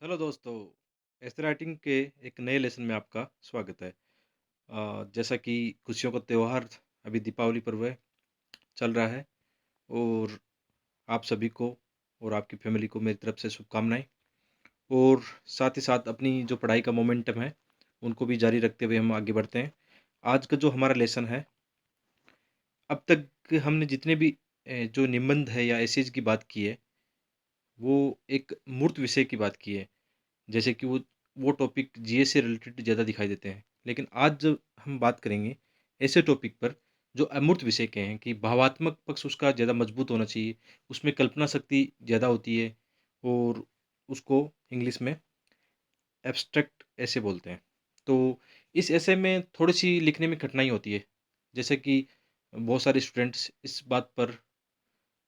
Hello दोस्तों, एस्से writing के एक नए लेसन में आपका स्वागत है। जैसा कि खुशियों का त्योहार अभी दीपावली पर्व है, चल रहा है और आप सभी को और आपकी फैमिली को मेरी तरफ से शुभकामनाएँ और साथ ही साथ अपनी जो पढ़ाई का मोमेंटम है, उनको भी जारी रखते हुए हम आगे बढ़ते हैं। आज का जो हमारा लेसन है, अब तक हमने जितने भी जो निबंध है या एसेज की बात की है, वो एक मूर्त विषय की बात की है। जैसे कि वो टॉपिक जीएस से रिलेटेड ज़्यादा दिखाई देते हैं। लेकिन आज जब हम बात करेंगे ऐसे टॉपिक पर जो अमूर्त विषय के हैं कि भावात्मक पक्ष उसका ज़्यादा मजबूत होना चाहिए, उसमें कल्पना शक्ति ज़्यादा होती है और उसको इंग्लिश में एब्स्ट्रैक्ट ऐसे बोलते हैं। तो इस ऐसे में थोड़ी-सी लिखने में कठिनाई होती है। जैसे कि बहुत सारे स्टूडेंट्स इस बात पर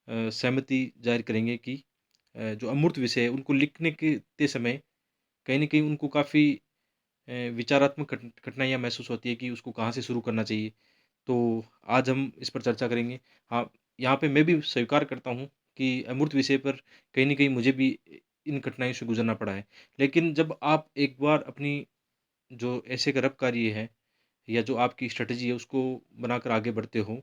सहमति ज़ाहिर करेंगे कि जो अमूर्त विषय है उनको लिखने के ते समय कहीं न कहीं उनको काफ़ी विचारात्मक कठिनाइयाँ महसूस होती है कि उसको कहाँ से शुरू करना चाहिए। तो आज हम इस पर चर्चा करेंगे। हाँ, यहाँ पे मैं भी स्वीकार करता हूँ कि अमूर्त विषय पर कहीं न कहीं मुझे भी इन कठिनाइयों से गुज़रना पड़ा है। लेकिन जब आप एक बार अपनी जो ऐसे का रफ़ कार्य है या जो आपकी स्ट्रैटेजी है उसको बनाकर आगे बढ़ते हो,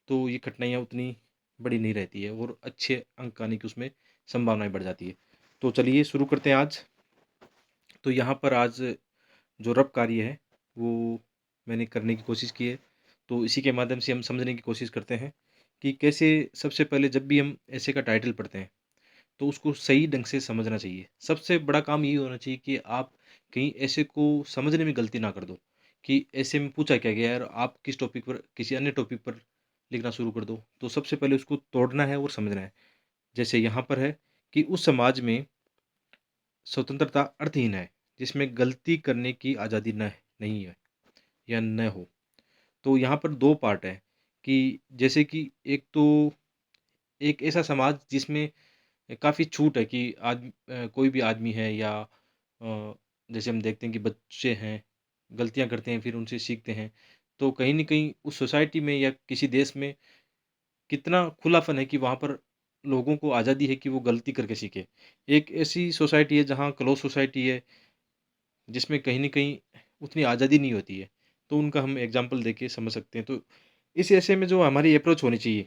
तो ये कठिनाइयाँ उतनी बड़ी नहीं रहती है और अच्छे अंक आने की उसमें संभावनाएँ बढ़ जाती है। तो चलिए शुरू करते हैं आज। तो यहाँ पर आज जो रब कार्य है, वो मैंने करने की कोशिश की है। तो इसी के माध्यम से हम समझने की कोशिश करते हैं कि कैसे सबसे पहले जब भी हम ऐसे का टाइटल पढ़ते हैं, तो उसको सही ढंग से समझना चाहिए। सबसे बड़ा काम ये होना चाहिए कि आप कहीं ऐसे को समझने में गलती ना कर दो, कि ऐसे में पूछा क्या गया है और आप किस टॉपिक पर किसी अन्य टॉपिक पर लिखना शुरू कर दो। तो सबसे पहले उसको तोड़ना है और समझना है। जैसे यहाँ पर है कि उस समाज में स्वतंत्रता अर्थहीन है, जिसमें गलती करने की आज़ादी नहीं है या न हो। तो यहाँ पर 2 पार्ट हैं कि जैसे कि एक तो एक ऐसा समाज जिसमें काफ़ी छूट है कि कोई भी आदमी है या जैसे हम देखते हैं कि बच्चे हैं, गलतियाँ करते हैं फिर उनसे सीखते हैं। तो कहीं न कहीं उस सोसाइटी में या किसी देश में कितना खुलापन है कि वहाँ पर लोगों को आज़ादी है कि वो गलती करके सीखें। एक ऐसी सोसाइटी है जहाँ क्लोज़ सोसाइटी है जिसमें कहीं न कहीं उतनी आज़ादी नहीं होती है। तो उनका हम एग्ज़ाम्पल देके समझ सकते हैं। तो इस ऐसे में जो हमारी अप्रोच होनी चाहिए,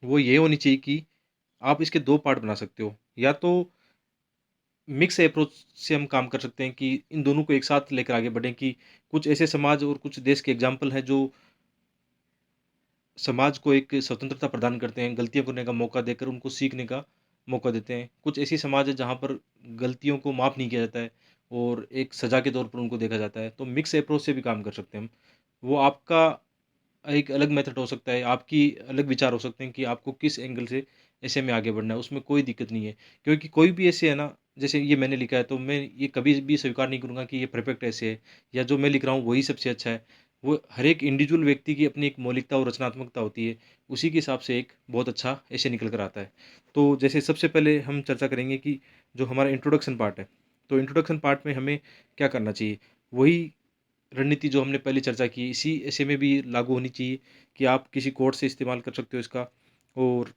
वो ये होनी चाहिए कि आप इसके 2 पार्ट बना सकते हो। या तो मिक्स अप्रोच से हम काम कर सकते हैं कि इन दोनों को एक साथ लेकर आगे बढ़ें कि कुछ ऐसे समाज और कुछ देश के एग्ज़ाम्पल हैं जो समाज को एक स्वतंत्रता प्रदान करते हैं, गलतियाँ करने का मौका देकर उनको सीखने का मौका देते हैं। कुछ ऐसी समाज है जहाँ पर गलतियों को माफ़ नहीं किया जाता है और एक सज़ा के तौर पर उनको देखा जाता है। तो मिक्स अप्रोच से भी काम कर सकते हैं हम। वो आपका एक अलग मेथड हो सकता है, आपकी अलग विचार हो सकते हैं कि आपको किस एंगल से ऐसे में आगे बढ़ना है, उसमें कोई दिक्कत नहीं है। क्योंकि कोई भी ऐसे है ना, जैसे ये मैंने लिखा है तो मैं ये कभी भी स्वीकार नहीं करूँगा कि ये परफेक्ट ऐसे है या जो मैं लिख रहा हूँ वही सबसे अच्छा है। वो हर एक इंडिविजुअल व्यक्ति की अपनी एक मौलिकता और रचनात्मकता होती है, उसी के हिसाब से एक बहुत अच्छा ऐसे निकल कर आता है। तो जैसे सबसे पहले हम चर्चा करेंगे कि जो हमारा इंट्रोडक्शन पार्ट है, तो इंट्रोडक्शन पार्ट में हमें क्या करना चाहिए? वही रणनीति जो हमने पहले चर्चा की, इसी ऐसे में भी लागू होनी चाहिए कि आप किसी कोट से इस्तेमाल कर सकते हो इसका और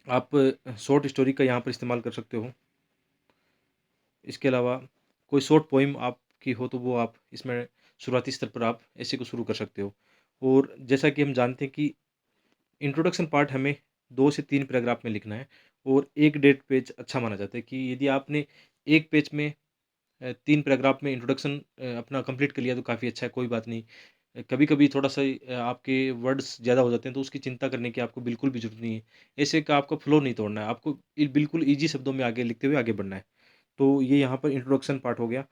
आप शॉर्ट स्टोरी का यहाँ पर इस्तेमाल कर सकते हो। इसके अलावा कोई शॉर्ट पोएम आपकी हो तो वो आप इसमें शुरुआती स्तर पर आप ऐसे को शुरू कर सकते हो। और जैसा कि हम जानते हैं कि इंट्रोडक्शन पार्ट हमें 2 से 3 पैराग्राफ में लिखना है और 1 डेढ़ पेज अच्छा माना जाता है कि यदि आपने 1 पेज में 3 पैराग्राफ में इंट्रोडक्शन अपना कंप्लीट कर लिया तो काफ़ी अच्छा है, कोई बात नहीं। कभी-कभी थोड़ा-सा आपके वर्ड्स ज़्यादा हो जाते हैं तो उसकी चिंता करने की आपको बिल्कुल भी ज़रूरत नहीं है। ऐसे का आपको फ्लो नहीं तोड़ना है, आपको बिल्कुल ईज़ी शब्दों में आगे लिखते हुए आगे बढ़ना है। तो ये यहाँ पर इंट्रोडक्शन पार्ट हो गया।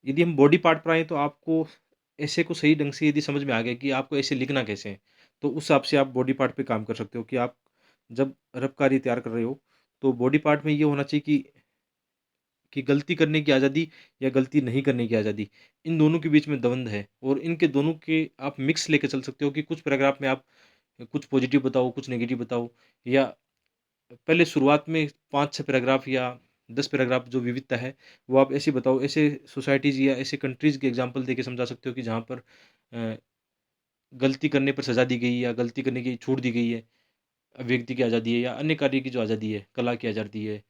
यदि हम बॉडी पार्ट पर आएँ तो आपको ऐसे को सही ढंग से यदि समझ में आ गया कि आपको ऐसे लिखना कैसे है, तो उस हिसाब से आप बॉडी पार्ट पे काम कर सकते हो कि आप जब रफ़्कारी तैयार कर रहे हो, तो बॉडी पार्ट में ये होना चाहिए कि गलती करने की आज़ादी या गलती नहीं करने की आज़ादी, इन दोनों के बीच में द्वंद है और इनके दोनों के आप मिक्स लेके चल सकते हो कि कुछ पैराग्राफ में आप कुछ पॉजिटिव बताओ, कुछ नेगेटिव बताओ या पहले शुरुआत में 5-6 पैराग्राफ या 10 पैराग्राफ जो विविधता है, वो आप ऐसे बताओ। ऐसे सोसाइटीज़ या ऐसे कंट्रीज़ के एग्ज़ाम्पल देके समझा सकते हो कि जहाँ पर अ, गलती करने पर सज़ा दी गई या गलती करने की छूट दी गई है, व्यक्ति की आज़ादी है या अन्य कार्य की जो आज़ादी है, कला की आज़ादी है,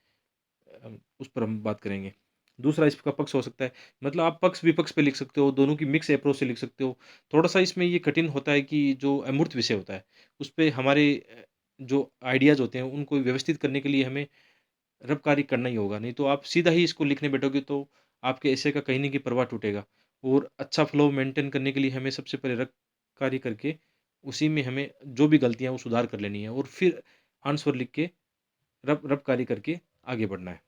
उस पर हम बात करेंगे। दूसरा इसका पक्ष हो सकता है, मतलब आप पक्ष-विपक्ष पे लिख सकते हो, दोनों की मिक्स अप्रोच से लिख सकते हो। थोड़ा-सा इसमें ये कठिन होता है कि जो अमूर्त विषय होता है, उसपे हमारे जो आइडियाज़ होते हैं, उनको व्यवस्थित करने के लिए हमें रब-कारी करना ही होगा, नहीं तो आप सीधा ही इसको लिखने बैठोगे तो आपके एसे का कहीं न कहीं प्रवाह टूटेगा। और अच्छा फ्लो मेंटेन करने के लिए हमें सबसे पहले रब-कारी करके, उसी में हमें जो भी गलतियाँ हैं वो सुधार कर लेनी है और फिर आंसर लिख के रब-कारी करके आगे बढ़ना है।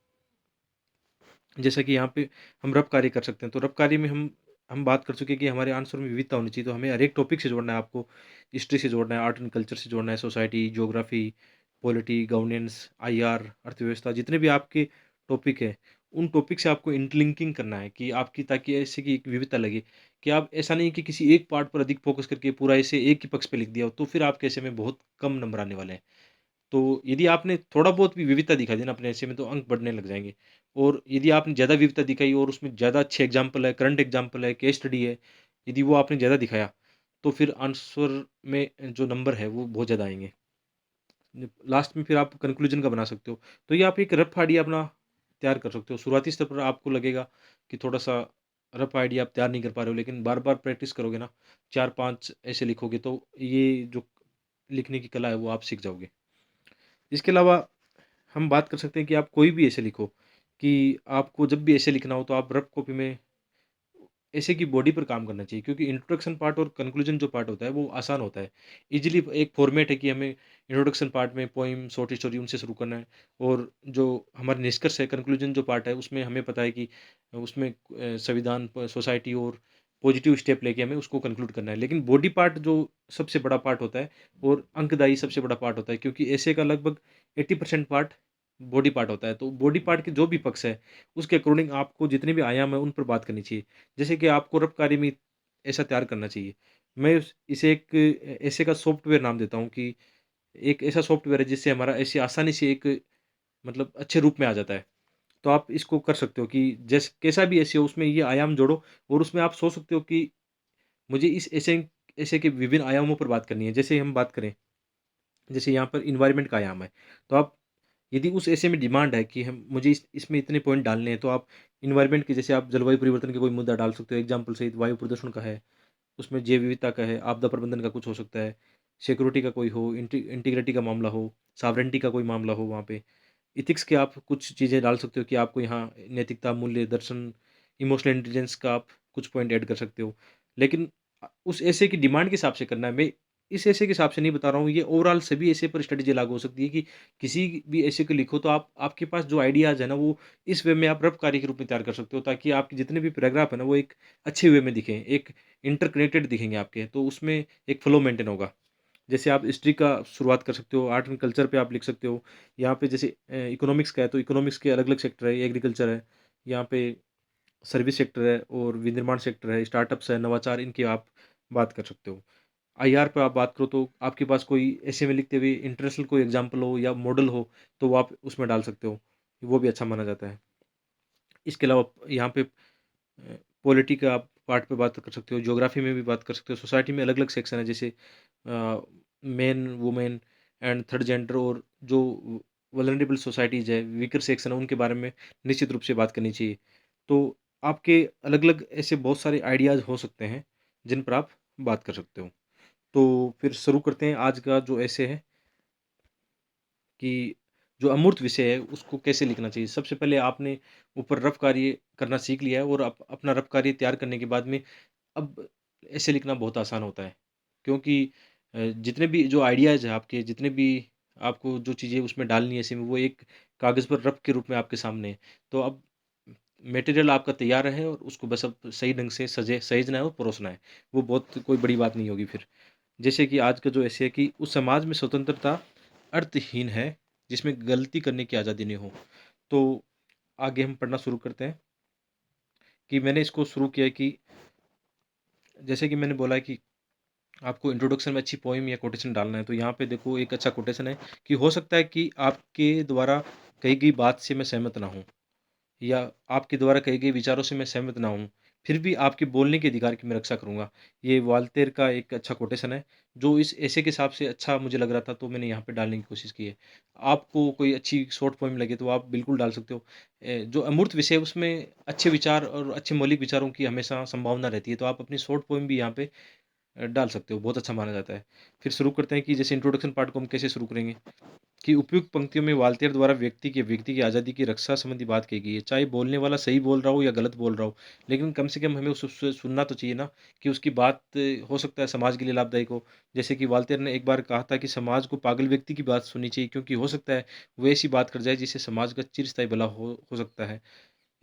जैसा कि यहाँ पे हम रब-कारी कर सकते हैं, तो रब-कारी में हम बात कर चुके हैं कि हमारे आंसर में विविधता होनी चाहिए, तो हमें हर एक टॉपिक से जोड़ना है आपको। हिस्ट्री से जोड़ना है, आर्ट एंड कल्चर से जोड़ना है, society, geography, polity, governance, IR, अर्थव्यवस्था, जितने भी आपके टॉपिक हैं, उन टॉपिक से आपको इंटरलिंकिंग करना है कि आपकी, ताकि ऐसे की एक विविधता लगे, कि आप ऐसा नहीं कि किसी एक पार्ट पर अधिक फ़ोकस करके पूरा ऐसे एक ही पक्ष पे लिख दिया हो, तो फिर आपके ऐसे में बहुत कम नंबर आने वाले हैं। तो यदि आपने थोड़ा बहुत भी विविधता दिखा दी ना अपने ऐसे में, तो अंक बढ़ने लग जाएँगे। और यदि आपने ज़्यादा विविधता दिखाई और उसमें ज़्यादा अच्छे एग्ज़ाम्पल है, करंट एग्ज़ाम्पल है, केस स्टडी है, यदि वो आपने ज़्यादा दिखाया, तो फिर आंसर में जो नंबर है वो बहुत ज़्यादा आएँगे। लास्ट में फिर आप कंक्लूजन का बना सकते हो। तो ये आप एक रफ़ आइडिया अपना तैयार कर सकते हो। शुरुआती स्तर पर आपको लगेगा कि थोड़ा-सा रफ़ आइडिया आप तैयार नहीं कर पा रहे हो, लेकिन बार-बार प्रैक्टिस करोगे ना, 4-5 ऐसे लिखोगे, तो ये जो लिखने की कला है वो आप सीख जाओगे। इसके अलावा हम बात कर सकते हैं कि आप कोई भी ऐसे लिखो, कि आपको जब भी ऐसे लिखना हो तो आप रफ कॉपी में ऐसे की बॉडी पर काम करना चाहिए, क्योंकि इंट्रोडक्शन पार्ट और कंक्लूजन जो पार्ट होता है वो आसान होता है। ईज़िली एक फॉर्मेट है कि हमें इंट्रोडक्शन पार्ट में पोएम, शॉर्ट स्टोरी उनसे शुरू करना है, और जो हमारा निष्कर्ष है, कंक्लूजन जो पार्ट है, उसमें हमें पता है कि उसमें संविधान, सोसाइटी और पॉजिटिव स्टेप लेके हमें उसको कंक्लूड करना है। लेकिन बॉडी पार्ट जो सबसे बड़ा पार्ट होता है और अंकदायी सबसे बड़ा पार्ट होता है, क्योंकि ऐसे का लगभग 80% पार्ट बॉडी पार्ट होता है। तो बॉडी पार्ट के जो भी पक्ष है, उसके अकॉर्डिंग आपको जितने भी आयाम है उन पर बात करनी चाहिए। जैसे कि आपको रफ़्तारी में ऐसा तैयार करना चाहिए। मैं इसे एक ऐसे का सॉफ्टवेयर नाम देता हूँ, कि एक ऐसा सॉफ्टवेयर है जिससे हमारा ऐसे आसानी से एक, मतलब अच्छे रूप में आ जाता है। तो आप इसको कर सकते हो कि जैसे कैसा भी ऐसे हो, उसमें ये आयाम जोड़ो, और उसमें आप सोच सकते हो कि मुझे इस ऐसे ऐसे के विभिन्न आयामों पर बात करनी है। जैसे हम बात करें, जैसे यहाँ पर एनवायरनमेंट का आयाम है, तो आप, यदि उस ऐसे में डिमांड है कि हम मुझे इसमें इतने पॉइंट डालने हैं, तो आप एनवायरनमेंट के, जैसे आप जलवायु परिवर्तन के कोई मुद्दा डाल सकते हो एग्जाम्पल सहित, वायु प्रदूषण का है, उसमें जैव विविधता का है, आपदा प्रबंधन का कुछ हो सकता है, सिक्योरिटी का कोई हो, इंटीग्रिटी का मामला हो, सॉवरेनिटी का कोई मामला हो, वहाँ पे एथिक्स के आप कुछ चीज़ें डाल सकते हो, कि आपको यहाँ नैतिकता, मूल्य, दर्शन, इमोशनल इंटेलिजेंस का आप कुछ पॉइंट ऐड कर सकते हो। लेकिन उस ऐसे की डिमांड के हिसाब से करना है। मैं इस ऐसे के हिसाब से नहीं बता रहा हूँ, ये ओवरऑल सभी ऐसे पर स्ट्रेटेजी लागू हो सकती है, कि किसी भी ऐसे को लिखो तो आप, आपके पास जो आइडियाज़ है ना, वो इस वे में आप रफ कार्य के रूप में तैयार कर सकते हो, ताकि आपके जितने भी पैराग्राफ है ना, वो एक अच्छे वे में दिखें, एक इंटरकनेक्टेड दिखेंगे आपके, तो उसमें एक फ्लो मेंटेन होगा। जैसे आप हिस्ट्री का शुरुआत कर सकते हो, आर्ट एंड कल्चर पे आप लिख सकते हो। यहाँ पे जैसे इकोनॉमिक्स का है, तो इकोनॉमिक्स के अलग-अलग सेक्टर है, एग्रीकल्चर है, यहाँ पे सर्विस सेक्टर है और विनिर्माण सेक्टर है, स्टार्टअप्स है, नवाचार, इनकी आप बात कर सकते हो। आईआर पे आप बात करो, तो आपके पास कोई ऐसे में लिखते हुए इंटरनेशनल कोई एग्जाम्पल हो या मॉडल हो, तो वो आप उसमें डाल सकते हो। वो भी अच्छा माना जाता है। इसके अलावा यहाँ पे पॉलिटी का आप पार्ट पे बात कर सकते हो, ज्योग्राफी में भी बात कर सकते हो, सोसाइटी में अलग-अलग सेक्शन है, जैसे main, women and third gender, और जो वल्नरेबल सोसाइटीज़ है, वीकर सेक्शन है, उनके बारे में निश्चित रूप से बात करनी चाहिए। तो आपके अलग-अलग ऐसे बहुत सारे आइडियाज़ हो सकते हैं, जिन पर आप बात कर सकते हो। तो फिर शुरू करते हैं आज का जो ऐसे है, कि जो अमूर्त विषय है उसको कैसे लिखना चाहिए। सबसे पहले आपने ऊपर रफ़ कार्य करना सीख लिया है, और अपना रफ़ कार्य तैयार करने के बाद में अब ऐसे लिखना बहुत आसान होता है। क्योंकि जितने भी जो आइडियाज़ हैं आपके, जितने भी आपको जो चीज़ें उसमें डालनी है ऐसे में, वो एक कागज़ पर रफ़ के रूप में आपके सामने है। तो अब मटेरियल आपका तैयार है, और उसको बस अब सही ढंग से सहेजना है और परोसना है। वो बहुत कोई बड़ी बात नहीं होगी फिर। जैसे कि आज का जो ऐसे है, कि उस समाज में स्वतंत्रता अर्थहीन है, जिसमें गलती करने की आज़ादी नहीं हो। तो आगे हम पढ़ना शुरू करते हैं, कि मैंने इसको शुरू किया है, कि जैसे कि मैंने बोला है कि आपको इंट्रोडक्शन में अच्छी पोएम या कोटेशन डालना है, तो यहाँ पे देखो एक अच्छा कोटेशन है, कि हो सकता है कि आपके द्वारा कही गई बात से मैं सहमत ना हूँ, या आपके द्वारा कही गई विचारों से मैं सहमत ना हूँ, फिर भी आपके बोलने के अधिकार की मैं रक्षा करूँगा। ये वॉल्टेयर का एक अच्छा कोटेशन है, जो इस एसे के हिसाब से अच्छा मुझे लग रहा था, तो मैंने यहाँ पे डालने की कोशिश की है। आपको कोई अच्छी शॉर्ट पोएम लगे तो आप बिल्कुल डाल सकते हो। जो अमूर्त विषय है उसमें अच्छे विचार और अच्छे मौलिक विचारों की हमेशा संभावना रहती है, तो आप अपनी शॉर्ट पोएम भी यहाँ पे डाल सकते हो, बहुत अच्छा माना जाता है। फिर शुरू करते हैं कि जैसे इंट्रोडक्शन पार्ट को हम कैसे शुरू करेंगे, कि उपयुक्त पंक्तियों में वाल्तेयर द्वारा व्यक्ति की आज़ादी की रक्षा संबंधी बात कही गई है। चाहे बोलने वाला सही बोल रहा हो या गलत बोल रहा हो, लेकिन कम से कम हमें उससे सुनना तो चाहिए ना, कि उसकी बात हो सकता है समाज के लिए लाभदायक हो। जैसे कि वाल्तेयर ने एक बार कहा था कि समाज को पागल व्यक्ति की बात सुननी चाहिए, क्योंकि हो सकता है वो ऐसी बात कर जाए जिससे समाज का चिरस्थायी भला हो सकता है।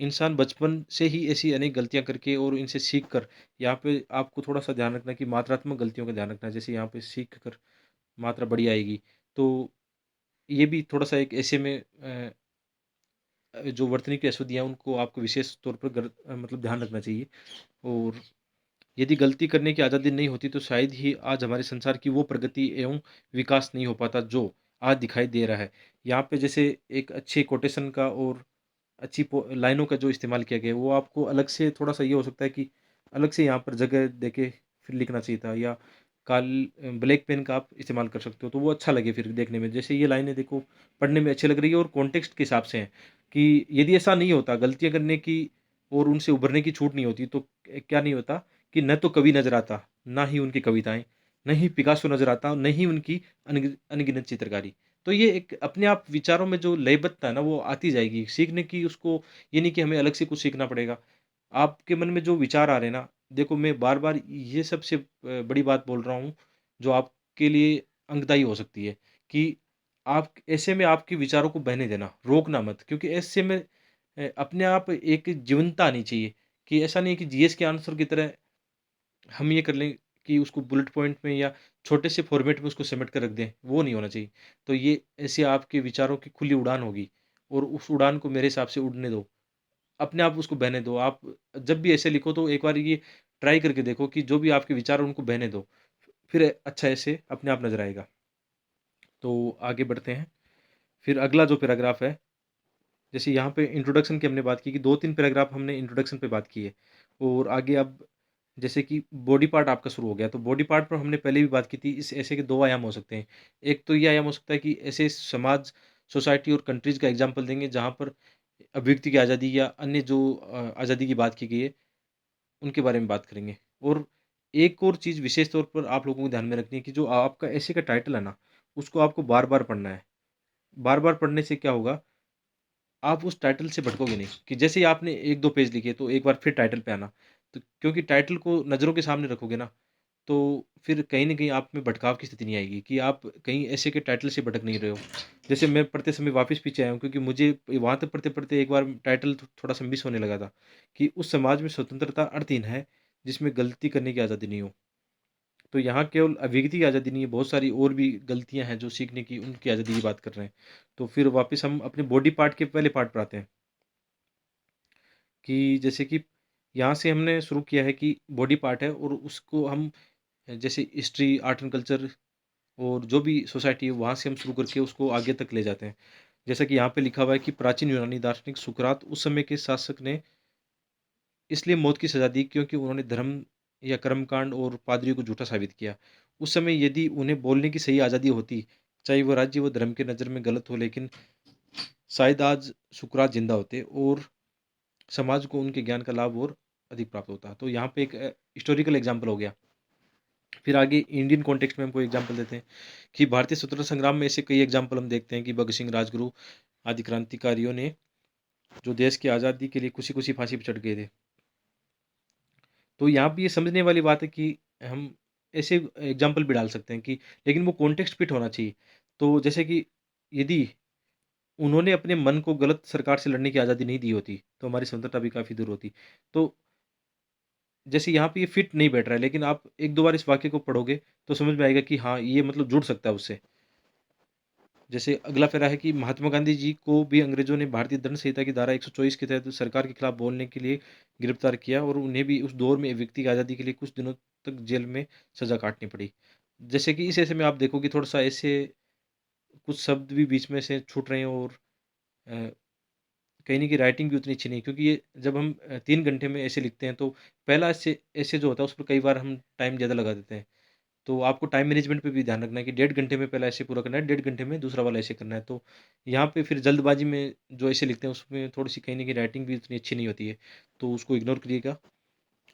इंसान बचपन से ही ऐसी अनेक गलतियाँ करके और इनसे सीख कर, यहाँ पे आपको थोड़ा-सा ध्यान रखना है कि मात्रात्मक गलतियों का ध्यान रखना है। जैसे यहाँ पे सीख कर मात्रा बड़ी आएगी। तो ये भी थोड़ा-सा एक ऐसे में जो वर्तनी की अशुद्धियाँ हैं उनको आपको विशेष तौर पर मतलब ध्यान रखना चाहिए। और यदि गलती करने की आज़ादी नहीं होती तो शायद ही आज हमारे संसार की वो प्रगति एवं विकास नहीं हो पाता जो आज दिखाई दे रहा है। यहाँ पे जैसे एक अच्छे कोटेशन का और अच्छी लाइनों का जो इस्तेमाल किया गया है, वो आपको अलग से थोड़ा-सा ये हो सकता है कि अलग से यहाँ पर जगह देके फिर लिखना चाहिए था, या ब्लैक पेन का आप इस्तेमाल कर सकते हो, तो वो अच्छा लगे फिर देखने में। जैसे ये लाइनें देखो, पढ़ने में अच्छी लग रही है और कॉन्टेक्स्ट के हिसाब से हैं, कि यदि ऐसा नहीं होता, गलतियाँ करने की और उनसे उभरने की छूट नहीं होती, तो क्या नहीं होता कि न तो कवि नज़र आता, ना ही उनकी कविताएँ, न ही पिकासो नज़र आता, न ही उनकी अनगिनत चित्रकारी। तो ये एक अपने आप विचारों में जो लयबद्धता है ना, वो आती जाएगी। सीखने की उसको ये नहीं कि हमें अलग से कुछ सीखना पड़ेगा। आपके मन में जो विचार आ रहे हैं ना, देखो मैं बार-बार ये सबसे बड़ी बात बोल रहा हूँ, जो आपके लिए अंगदायी हो सकती है, कि आप ऐसे में आपके विचारों को बहने देना, रोकना मत। क्योंकि ऐसे में अपने आप एक जीवंतता आनी चाहिए, कि ऐसा नहीं है कि जीएस के आंसर की तरह हम ये कर लें कि उसको बुलेट पॉइंट में या छोटे से फॉर्मेट में उसको समेट कर रख दें, वो नहीं होना चाहिए। तो ये ऐसे आपके विचारों की खुली उड़ान होगी, और उस उड़ान को मेरे हिसाब से उड़ने दो। अपने आप उसको बहने दो। आप जब भी ऐसे लिखो तो एक बार ये ट्राई करके देखो कि जो भी आपके विचार हैं उनको बहने दो। फिर अच्छा ऐसे अपने आप नज़र आएगा। तो आगे बढ़ते हैं। फिर अगला जो पैराग्राफ है, जैसे यहाँ पे इंट्रोडक्शन की हमने बात की कि 2-3 पैराग्राफ हमने इंट्रोडक्शन पे बात की है, और आगे अब जैसे कि बॉडी पार्ट आपका शुरू हो गया, तो बॉडी पार्ट पर हमने पहले भी बात की थी। इस ऐसे के 2 आयाम हो सकते हैं। एक तो ये आयाम हो सकता है कि ऐसे समाज, सोसाइटी और कंट्रीज़ का एग्ज़ाम्पल देंगे जहाँ पर अभिव्यक्ति की आज़ादी या अन्य जो आज़ादी की बात की गई है, उनके बारे में बात करेंगे। और एक और चीज़ विशेष तौर पर आप लोगों को ध्यान में रखनी है, कि जो आपका ऐसे का टाइटल है ना, उसको आपको बार-बार पढ़ना है। बार-बार पढ़ने से क्या होगा, आप उस टाइटल से भटकोगे नहीं, कि जैसे ही आपने 1-2 पेज लिखे तो एक बार फिर टाइटल पे आना। तो क्योंकि टाइटल को नज़रों के सामने रखोगे ना, तो फिर कहीं न कहीं आप में भटकाव की स्थिति नहीं आएगी, कि आप कहीं ऐसे के टाइटल से भटक नहीं रहे हो। जैसे मैं पढ़ते समय वापस पीछे आया हूँ, क्योंकि मुझे वहाँ तक पढ़ते-पढ़ते एक बार टाइटल थोड़ा-सा मिस होने लगा था, कि उस समाज में स्वतंत्रता अर्थहीन है, जिसमें गलती करने की आज़ादी नहीं हो। तो यहाँ केवल अभिव्यक्ति की आज़ादी नहीं है, बहुत सारी और भी गलतियाँ हैं जो सीखने की, उनकी आज़ादी की बात कर रहे हैं। तो फिर वापस हम अपने बॉडी पार्ट के पहले पार्ट पर आते हैं, कि जैसे कि यहाँ से हमने शुरू किया है कि बॉडी पार्ट है, और उसको हम जैसे हिस्ट्री, आर्ट एंड कल्चर और जो भी सोसाइटी है, वहाँ से हम शुरू करके उसको आगे तक ले जाते हैं। जैसा कि यहाँ पे लिखा हुआ है कि प्राचीन यूनानी दार्शनिक सुकरात उस समय के शासक ने इसलिए मौत की सज़ा दी, क्योंकि उन्होंने धर्म या कर्मकांड और पादरियों को झूठा साबित किया। उस समय यदि उन्हें बोलने की सही आज़ादी होती, चाहे वो राज्य व धर्म के नज़र में गलत हो, लेकिन शायद आज सुकरात ज़िंदा होते और समाज को उनके ज्ञान का लाभ और अधिक प्राप्त होता। तो यहाँ पे एक हिस्टोरिकल एग्ज़ाम्पल हो गया। फिर आगे इंडियन कॉन्टेक्स्ट में हम कोई एग्ज़ाम्पल देते हैं, कि भारतीय स्वतंत्रता संग्राम में ऐसे कई एग्ज़ाम्पल हम देखते हैं, कि भगत सिंह, राजगुरु आदि क्रांतिकारियों ने जो देश की आज़ादी के लिए खुशी-खुशी फांसी पे चढ़ गए थे। तो यहाँ पे ये समझने वाली बात है कि हम ऐसे एग्ज़ाम्पल भी डाल सकते हैं, कि लेकिन वो कॉन्टेक्स्ट फिट होना चाहिए। तो जैसे कि यदि उन्होंने अपने मन को गलत सरकार से लड़ने की आज़ादी नहीं दी होती, तो हमारी स्वतंत्रता भी काफ़ी दूर होती। तो जैसे यहाँ पे ये फिट नहीं बैठ रहा है, लेकिन आप 1-2 बार इस वाक्य को पढ़ोगे, तो समझ में आएगा कि हाँ, ये मतलब जुड़ सकता है उससे। जैसे अगला पैरा है कि महात्मा गांधी जी को भी अंग्रेज़ों ने भारतीय दंड संहिता की धारा 124 के तहत सरकार के खिलाफ बोलने के लिए गिरफ्तार किया, और उन्हें भी उस दौर में व्यक्ति की आज़ादी के लिए कुछ दिनों तक जेल में सज़ा काटनी पड़ी। जैसे कि इस ऐसे में आप देखो कि थोड़ा-सा ऐसे कुछ शब्द भी बीच में से छूट रहे हैं, और अ, कहीं न कहीं राइटिंग भी उतनी अच्छी नहीं है, क्योंकि ये जब हम 3 घंटे में ऐसे लिखते हैं, तो पहला ऐसे जो होता है, उस पे कई बार हम टाइम ज़्यादा लगा देते हैं। तो आपको टाइम मैनेजमेंट पे भी ध्यान रखना है कि 1.5 घंटे में पहला ऐसे पूरा करना है, 1.5 घंटे में दूसरा वाला ऐसे करना है। तो यहाँ पे फिर जल्दबाज़ी में जो ऐसे लिखते हैं, उसमें थोड़ी-सी कहीं न कहीं राइटिंग भी उतनी अच्छी नहीं होती है, तो उसको इग्नोर करिएगा।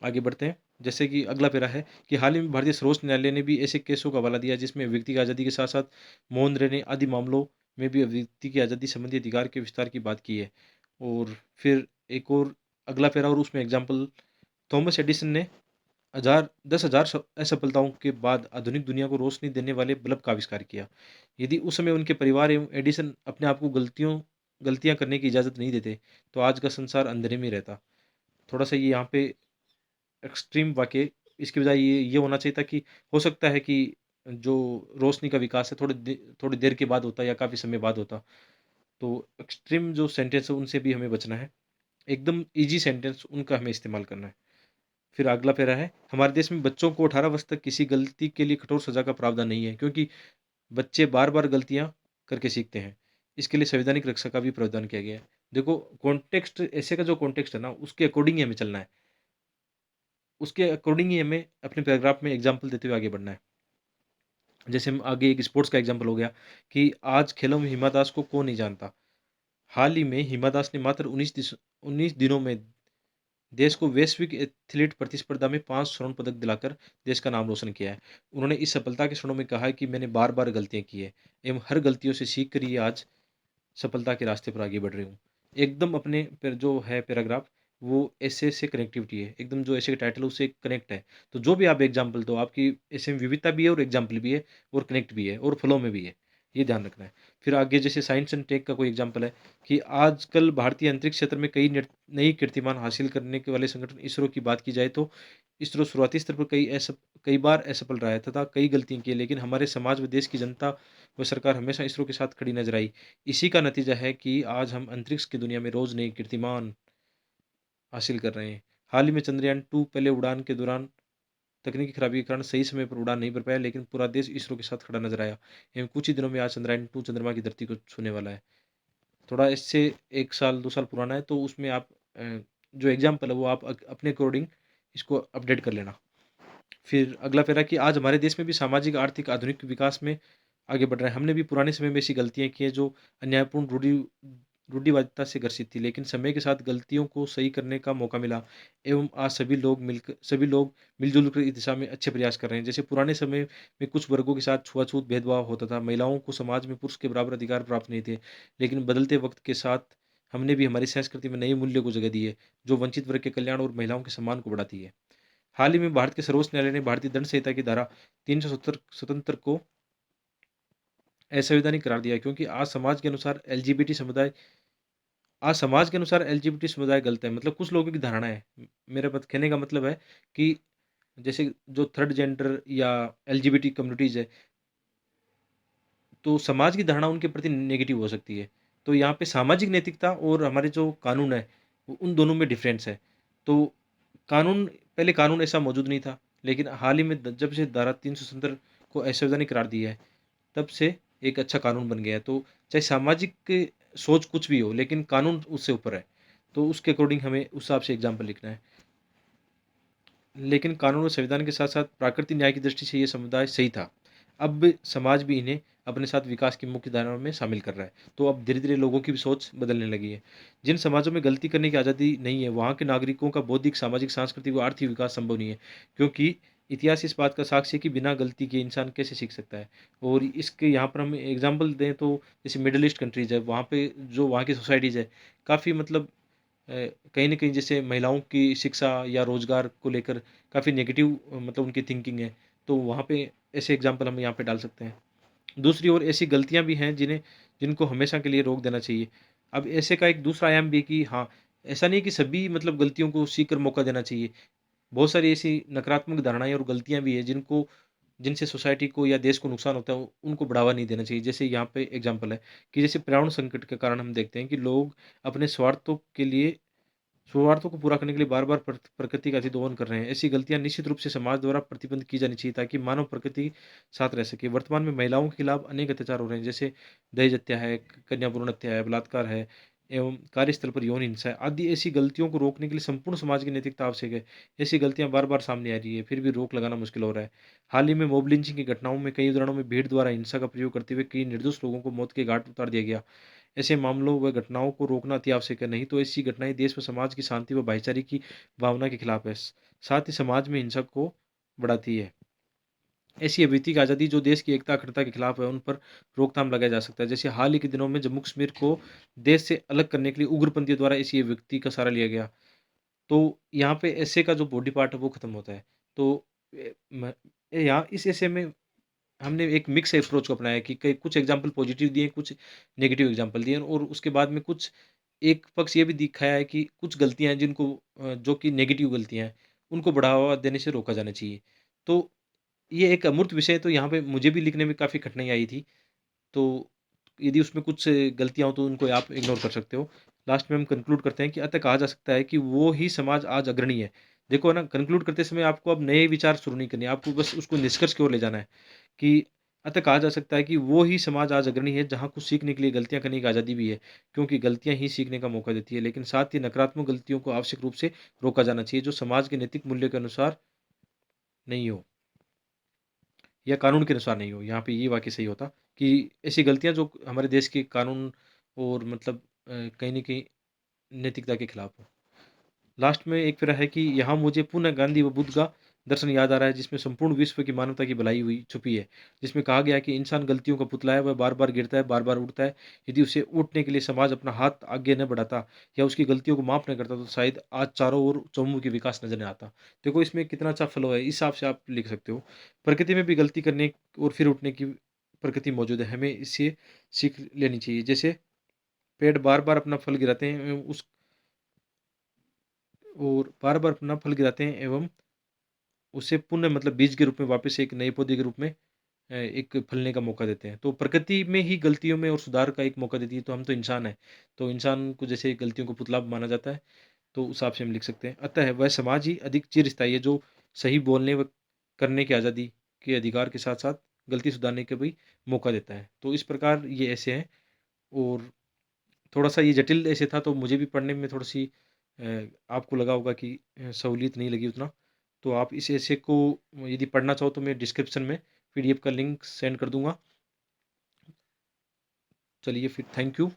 आगे बढ़ते हैं। जैसे कि अगला पैरा है कि हाल ही में भारतीय सर्वोच्च न्यायालय ने भी ऐसे केसों का हवाला दिया जिसमें व्यक्ति की आज़ादी के साथ-साथ मौन रहने आदि मामलों में भी व्यक्ति की आज़ादी संबंधी अधिकार के विस्तार की बात की है। और फिर एक और अगला पैरा, और उसमें एग्ज़ाम्पल, थॉमस एडिसन ने 10,000 असफलताओं के बाद आधुनिक दुनिया को रोशनी देने वाले बल्ब का आविष्कार किया। यदि उस समय उनके परिवार एवं एडिसन अपने आप को गलतियाँ करने की इजाज़त नहीं देते, तो आज का संसार अंधेरे में रहता। थोड़ा-सा ये यहाँ पे एक्सट्रीम वाक़ई, इसकी बजाय ये होना चाहिए था कि हो सकता है कि जो रोशनी का विकास है थोड़ी देर के बाद होता या काफ़ी समय बाद होता। तो एक्सट्रीम जो सेंटेंस है उनसे भी हमें बचना है। एकदम ईज़ी सेंटेंस उनका हमें इस्तेमाल करना है। फिर अगला पैरा है, हमारे देश में बच्चों को 18 वर्ष तक किसी गलती के लिए कठोर सज़ा का प्रावधान नहीं है, क्योंकि बच्चे बार-बार गलतियाँ करके सीखते हैं। इसके लिए संवैधानिक रक्षा का भी प्रावधान किया गया है। देखो, कॉन्टेक्स्ट, ऐसे का जो कॉन्टेक्स्ट है ना, उसके अकॉर्डिंग ही हमें चलना है। उसके अकॉर्डिंग ही हमें अपने पैराग्राफ में एग्ज़ाम्पल देते हुए आगे बढ़ना है। जैसे हम आगे एक स्पोर्ट्स का एग्ज़ाम्पल हो गया कि आज खेलों में हिमा दास को कौन नहीं जानता। हाल ही में हिमा दास ने मात्र 19 दिनों में देश को वैश्विक एथलीट प्रतिस्पर्धा में 5 स्वर्ण पदक दिलाकर देश का नाम रोशन किया है। उन्होंने इस सफलता के क्षणों में कहा है कि मैंने बार-बार गलतियाँ की है एवं हर गलतियों से सीख कर ही आज सफलता के रास्ते पर आगे बढ़ रही हूँ। एकदम अपने पर जो है पैराग्राफ, वो ऐसे से कनेक्टिविटी है। एकदम जो ऐसे का टाइटल है उससे कनेक्ट है। तो जो भी आप एग्ज़ाम्पल दो, आपकी ऐसे में विविधता भी है और एग्ज़ाम्पल भी है और कनेक्ट भी है और फ्लो में भी है। ये ध्यान रखना है। फिर आगे जैसे साइंस एंड टेक का कोई एग्ज़ाम्पल है कि आजकल भारतीय अंतरिक्ष क्षेत्र में नई कीर्तिमान हासिल करने के वाले संगठन इसरो की बात की जाए, तो इसरो शुरुआती स्तर पर कई बार असफल रहा है तथा कई गलतियाँ की है, लेकिन हमारे समाज व देश की जनता व सरकार हमेशा इसरो के साथ खड़ी नज़र आई। इसी का नतीजा है कि आज हम अंतरिक्ष की दुनिया में रोज़ नई कीर्तिमान हासिल कर रहे हैं। हाल ही में चंद्रयान 2 पहले उड़ान के दौरान तकनीकी खराबी के कारण सही समय पर उड़ान नहीं भर पाया, लेकिन पूरा देश इसरो के साथ खड़ा नज़र आया एवं कुछ ही दिनों में आज चंद्रयान 2 चंद्रमा की धरती को छूने वाला है। थोड़ा इससे 1 साल 2 साल पुराना है, तो उसमें आप जो एग्ज़ाम्पल है वो आप अपने अकॉर्डिंग इसको अपडेट कर लेना। फिर अगला पैरा कि आज हमारे देश में भी सामाजिक आर्थिक आधुनिक विकास में आगे बढ़ रहा है। हमने भी पुराने समय में ऐसी गलतियाँ की हैं जो अन्यायपूर्ण रूढ़िवादिता से ग्रसित थी, लेकिन समय के साथ गलतियों को सही करने का मौका मिला एवं आज सभी लोग मिल-जुल कर इस दिशा में अच्छे प्रयास कर रहे हैं। जैसे पुराने समय में कुछ वर्गों के साथ छुआ-छूत भेदभाव होता था, महिलाओं को समाज में पुरुष के बराबर अधिकार प्राप्त नहीं थे, लेकिन बदलते वक़्त के साथ हमने भी हमारी संस्कृति में नए मूल्यों को जगह दी है, जो वंचित वर्ग के कल्याण और महिलाओं के सम्मान को बढ़ाती है। हाल ही में भारत के सर्वोच्च न्यायालय ने भारतीय दंड संहिता की धारा 370 को असंवैधानिक करार दिया है, क्योंकि आज समाज के अनुसार एलजीबीटी समुदाय गलत है। मतलब कुछ लोगों की धारणा है। मेरा बात कहने का मतलब है कि जैसे जो थर्ड जेंडर या एलजीबीटी कम्युनिटीज़ है, तो समाज की धारणा उनके प्रति नेगेटिव हो सकती है। तो यहाँ पे सामाजिक नैतिकता और हमारे जो कानून है, उन दोनों में डिफ़रेंस है। तो कानून पहले कानून ऐसा मौजूद नहीं था, लेकिन हाल ही में द जब से धारा 370 को असंवैधानिक करार दिया है, तब से एक अच्छा कानून बन गया है। तो चाहे सामाजिक सोच कुछ भी हो, लेकिन कानून उससे ऊपर है। तो उसके अकॉर्डिंग हमें उस हिसाब से एग्ज़ाम्पल लिखना है। लेकिन कानून और संविधान के साथ-साथ प्राकृतिक न्याय की दृष्टि से ये समुदाय सही था। अब समाज भी इन्हें अपने साथ विकास की मुख्य धाराओं में शामिल कर रहा है। तो अब धीरे-धीरे लोगों की भी सोच बदलने लगी है। जिन समाजों में गलती करने की आज़ादी नहीं है, वहाँ के नागरिकों का बौद्धिक, सामाजिक, सांस्कृतिक व आर्थिक विकास संभव नहीं है। क्योंकि इतिहास इस बात का साक्षी है कि बिना गलती के इंसान कैसे सीख सकता है। और इसके यहाँ पर हम एग्ज़ाम्पल दें, तो जैसे मिडल ईस्ट कंट्रीज़ है, वहाँ पे जो वहाँ की सोसाइटीज़ है, काफ़ी मतलब कहीं न कहीं जैसे महिलाओं की शिक्षा या रोज़गार को लेकर काफ़ी नेगेटिव मतलब उनकी थिंकिंग है। तो वहाँ पे ऐसे एग्ज़ाम्पल हम यहाँ पे डाल सकते हैं। दूसरी ओर ऐसी गलतियाँ भी हैं जिनको हमेशा के लिए रोक देना चाहिए। अब ऐसे का एक दूसरा आयाम भी है कि हाँ, ऐसा नहीं है कि सभी मतलब गलतियों को सीख कर मौका देना चाहिए। बहुत सारी ऐसी नकारात्मक धारणाएँ और गलतियाँ भी हैं जिनसे सोसाइटी को या देश को नुकसान होता है, उनको बढ़ावा नहीं देना चाहिए। जैसे यहाँ पे एग्ज़ाम्पल है कि जैसे पर्यावरण संकट के कारण हम देखते हैं कि लोग अपने स्वार्थों को पूरा करने के लिए बार-बार प्रकृति का अतिदोहन कर रहे हैं। ऐसी गलतियाँ निश्चित रूप से समाज द्वारा प्रतिबंध की जानी चाहिए, ताकि मानव प्रकृति साथ रह सके। वर्तमान में महिलाओं के खिलाफ अनेक अत्याचार हो रहे हैं, जैसे दहेज हत्या है, कन्या भ्रूण हत्या है, बलात्कार है, एवं कार्यस्थल पर यौन हिंसा आदि ऐसी गलतियों को रोकने के लिए संपूर्ण समाज की नैतिकता आवश्यक है। ऐसी गलतियां बार-बार सामने आ रही है, फिर भी रोक लगाना मुश्किल हो रहा है। हाल ही में मॉब लिंचिंग की घटनाओं में कई उदाहरणों में भीड़ द्वारा हिंसा का प्रयोग करते हुए कई निर्दोष लोगों को मौत के घाट उतार दिया गया। ऐसे मामलों व घटनाओं को रोकना अति आवश्यक है, नहीं तो ऐसी घटनाएं देश व समाज की शांति व भाईचारे की भावना के खिलाफ है। साथ ही समाज में हिंसा को बढ़ाती है। ऐसी अभिव्यक्ति की आज़ादी जो देश की एकता अखंडता के खिलाफ है, उन पर रोकथाम लगाया जा सकता है। जैसे हाल ही के दिनों में जम्मू कश्मीर को देश से अलग करने के लिए उग्रपंथियों द्वारा ऐसी अभिव्यक्ति का सहारा लिया गया। तो यहाँ पे एसे का जो बॉडी पार्ट है वो खत्म होता है। तो यहाँ इस एसे में हमने एक मिक्स अप्रोच को अपनाया कि कई कुछ एग्जाम्पल पॉजिटिव दिए, कुछ नेगेटिव एग्जाम्पल दिए और उसके बाद में कुछ एक पक्ष ये भी दिखाया है कि कुछ गलतियाँ हैं जिनको जो कि नेगेटिव गलतियाँ हैं, उनको बढ़ावा देने से रोका जाना चाहिए। तो ये एक अमूर्त विषय है, तो यहाँ पे मुझे भी लिखने में काफ़ी कठिनाई आई थी। तो यदि उसमें कुछ गलतियाँ हो तो उनको आप इग्नोर कर सकते हो। लास्ट में हम कंक्लूड करते हैं कि अतः कहा जा सकता है कि वो ही समाज आज अग्रणी है। देखो ना, कंक्लूड करते समय आपको अब नए विचार शुरू नहीं करने, आपको बस उसको निष्कर्ष की ओर ले जाना है कि अतः कहा जा सकता है कि वो ही समाज आज अग्रणी है जहाँ कुछ सीखने के लिए गलतियाँ करने की आज़ादी भी है। क्योंकि गलतियाँ ही सीखने का मौका देती है, लेकिन साथ ही नकारात्मक गलतियों को आवश्यक रूप से रोका जाना चाहिए जो समाज के नैतिक मूल्य के अनुसार नहीं हो। या कानून के अनुसार नहीं हो। यहाँ पे ये वाक़ई सही होता कि ऐसी गलतियाँ जो हमारे देश के कानून और मतलब कहीं न कहीं नैतिकता के खिलाफ हो। लास्ट में एक फिर है कि यहाँ मुझे पुनः गांधी व बुद्ध का दर्शन याद आ रहा है जिसमें संपूर्ण विश्व की मानवता की भलाई हुई छुपी है। जिसमें कहा गया है कि इंसान गलतियों का पुतला है, वह बार-बार गिरता है, बार-बार उठता है। यदि उसे उठने के लिए समाज अपना हाथ आगे न बढ़ाता या उसकी गलतियों को माफ़ न करता तो शायद आज चारों ओर चहुमुखी विकास नज़र न आता। देखो इसमें कितना अच्छा फ्लो है, इस हिसाब से आप लिख सकते हो। प्रकृति में भी गलती करने और फिर उठने की प्रकृति मौजूद है, हमें इससे सीख लेनी चाहिए। जैसे पेड़ बार-बार अपना फल गिराते हैं उस और बार-बार अपना फल गिराते हैं एवं उसे पुनः मतलब बीज के रूप में वापस एक नए पौधे के रूप में एक फलने का मौका देते हैं। तो प्रकृति में ही गलतियों में और सुधार का एक मौका देती है, तो हम तो इंसान हैं। तो इंसान को जैसे गलतियों को पुतला माना जाता है, तो उस हिसाब से हम लिख सकते हैं। अतः वह समाज ही अधिक चिरस्थायी है जो सही बोलने व करने की आज़ादी के अधिकार के साथ-साथ गलती सुधारने का भी मौका देता है। तो इस प्रकार ये ऐसे हैं और थोड़ा-सा ये जटिल ऐसे था तो मुझे भी पढ़ने में थोड़ी-सी आपको लगा होगा कि सहूलियत नहीं लगी उतना। तो आप इस ऐसे को यदि पढ़ना चाहो तो मैं डिस्क्रिप्शन में पीडीएफ का लिंक सेंड कर दूँगा। चलिए फिर थैंक यू।